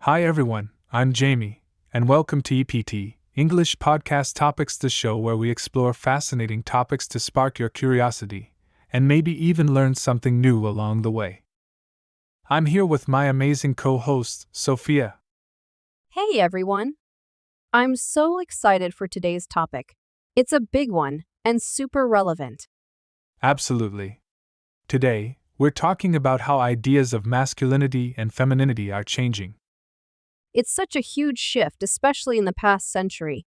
Hi everyone, I'm Jamie, and welcome to EPT, English Podcast Topics, the show where we explore fascinating topics to spark your curiosity, and maybe even learn something new along the way. I'm here with my amazing co-host, Sophia. Hey everyone! I'm so excited for today's topic. It's a big one and super relevant. Absolutely. Today, we're talking about how ideas of masculinity and femininity are changing. It's such a huge shift, especially in the past century.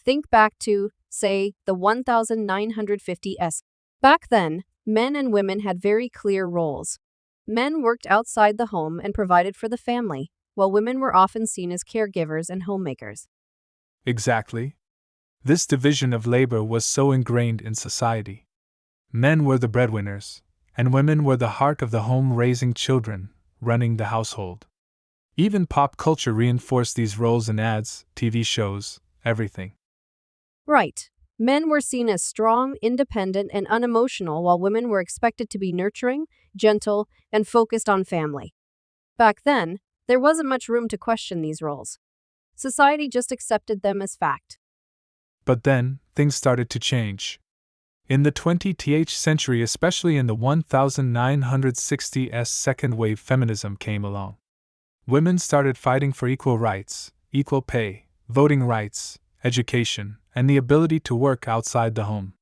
Think back to, say, the 1950s. Back then, men and women had very clear roles. Men worked outside the home and provided for the family, while women were often seen as caregivers and homemakers. Exactly. This division of labor was so ingrained in society. Men were the breadwinners, and women were the heart of the home, raising children, running the household. Even pop culture reinforced these roles in ads, TV shows, everything. Right. Men were seen as strong, independent, and unemotional, while women were expected to be nurturing, gentle, and focused on family. Back then, there wasn't much room to question these roles. Society just accepted them as fact. But then, things started to change. In the 20th century, especially in the 1960s, second wave feminism came along. Women started fighting for equal rights, equal pay, voting rights, education, and the ability to work outside the home.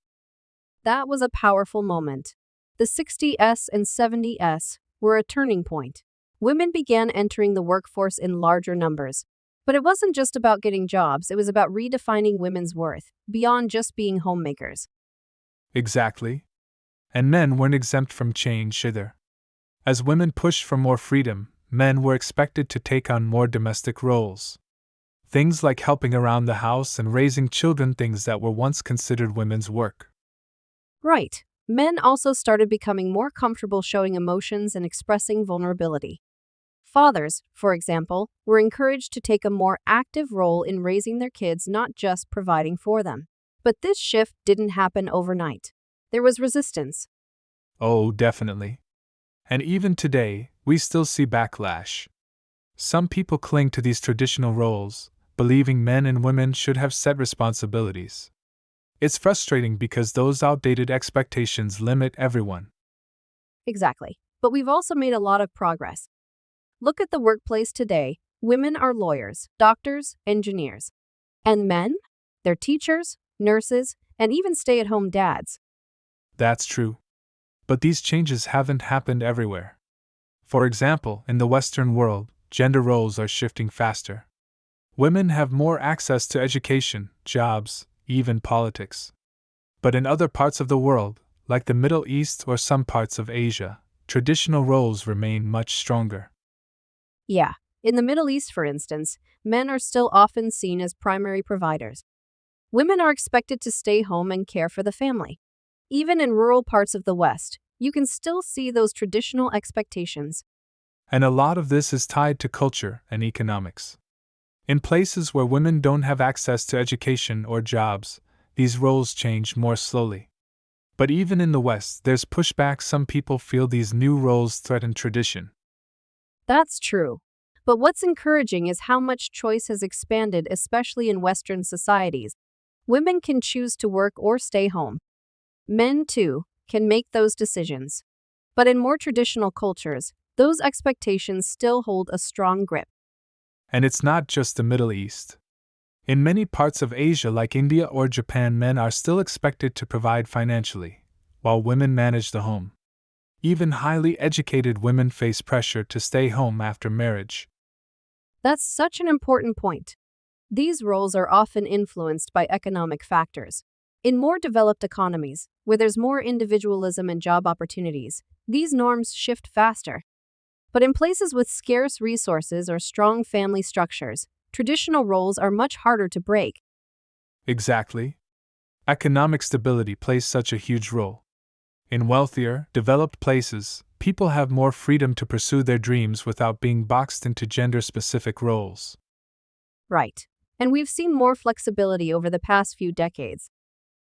That was a powerful moment. The 60s and 70s were a turning point. Women began entering the workforce in larger numbers. But it wasn't just about getting jobs, it was about redefining women's worth, beyond just being homemakers. Exactly. And men weren't exempt from change either. As women pushed for more freedom, men were expected to take on more domestic roles. Things like helping around the house and raising children, things that were once considered women's work. Right. Men also started becoming more comfortable showing emotions and expressing vulnerability. Fathers, for example, were encouraged to take a more active role in raising their kids, not just providing for them. But this shift didn't happen overnight. There was resistance. Oh, definitely. And even today, we still see backlash. Some people cling to these traditional roles, believing men and women should have set responsibilities. It's frustrating because those outdated expectations limit everyone. Exactly. But we've also made a lot of progress. Look at the workplace today. Women are lawyers, doctors, engineers. And men? They're teachers, nurses, and even stay-at-home dads. That's true. But these changes haven't happened everywhere. For example, in the Western world, gender roles are shifting faster. Women have more access to education, jobs, even politics. But in other parts of the world, like the Middle East or some parts of Asia, traditional roles remain much stronger. Yeah, in the Middle East, for instance, men are still often seen as primary providers. Women are expected to stay home and care for the family. Even in rural parts of the West, you can still see those traditional expectations. And a lot of this is tied to culture and economics. In places where women don't have access to education or jobs, these roles change more slowly. But even in the West, there's pushback. Some people feel these new roles threaten tradition. That's true. But what's encouraging is how much choice has expanded, especially in Western societies. Women can choose to work or stay home. Men, too, can make those decisions. But in more traditional cultures, those expectations still hold a strong grip. And it's not just the Middle East. In many parts of Asia, like India or Japan, men are still expected to provide financially, while women manage the home. Even highly educated women face pressure to stay home after marriage. That's such an important point. These roles are often influenced by economic factors. In more developed economies, where there's more individualism and job opportunities, these norms shift faster. But in places with scarce resources or strong family structures, traditional roles are much harder to break. Exactly. Economic stability plays such a huge role. In wealthier, developed places, people have more freedom to pursue their dreams without being boxed into gender specific roles. Right. And we've seen more flexibility over the past few decades.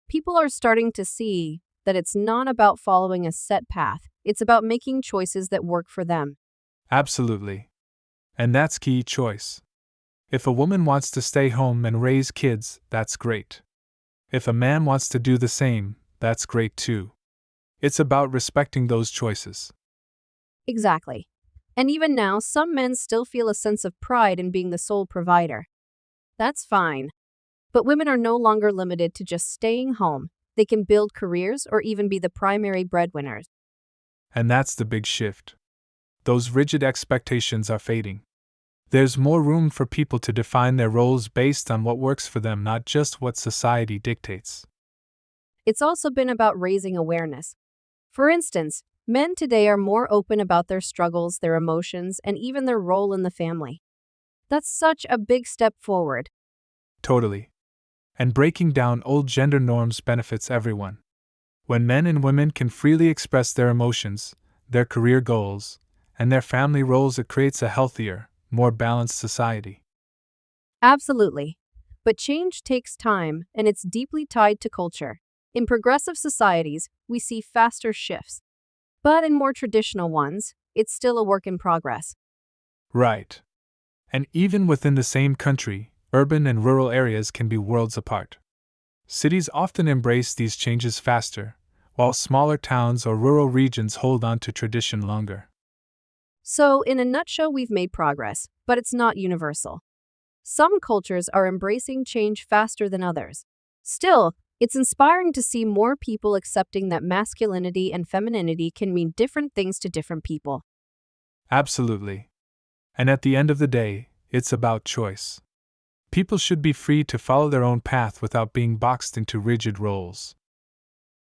People are starting to see that it's not about following a set path, it's about making choices that work for them. Absolutely. And that's key choice. If a woman wants to stay home and raise kids, that's great. If a man wants to do the same, that's great too. It's about respecting those choices. Exactly. And even now, some men still feel a sense of pride in being the sole provider. That's fine. But women are no longer limited to just staying home. They can build careers or even be the primary breadwinners. And that's the big shift. Those rigid expectations are fading. There's more room for people to define their roles based on what works for them, not just what society dictates. It's also been about raising awareness. For instance, men today are more open about their struggles, their emotions, and even their role in the family. That's such a big step forward. Totally. And breaking down old gender norms benefits everyone. When men and women can freely express their emotions, their career goals, and their family roles, it creates a healthier, more balanced society. Absolutely. But change takes time, and it's deeply tied to culture. In progressive societies, we see faster shifts. But in more traditional ones, it's still a work in progress. Right. And even within the same country, urban and rural areas can be worlds apart. Cities often embrace these changes faster, while smaller towns or rural regions hold on to tradition longer. So, in a nutshell, we've made progress, but it's not universal. Some cultures are embracing change faster than others. Still, it's inspiring to see more people accepting that masculinity and femininity can mean different things to different people. Absolutely. And at the end of the day, it's about choice. People should be free to follow their own path without being boxed into rigid roles.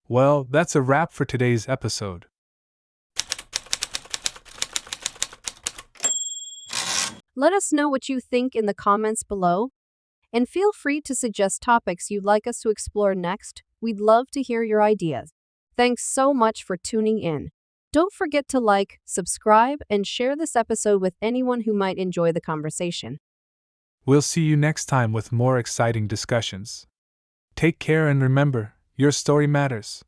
Well, that's a wrap for today's episode. Let us know what you think in the comments below, and feel free to suggest topics you'd like us to explore next. We'd love to hear your ideas. Thanks so much for tuning in. Don't forget to like, subscribe, and share this episode with anyone who might enjoy the conversation. We'll see you next time with more exciting discussions. Take care and remember, your story matters.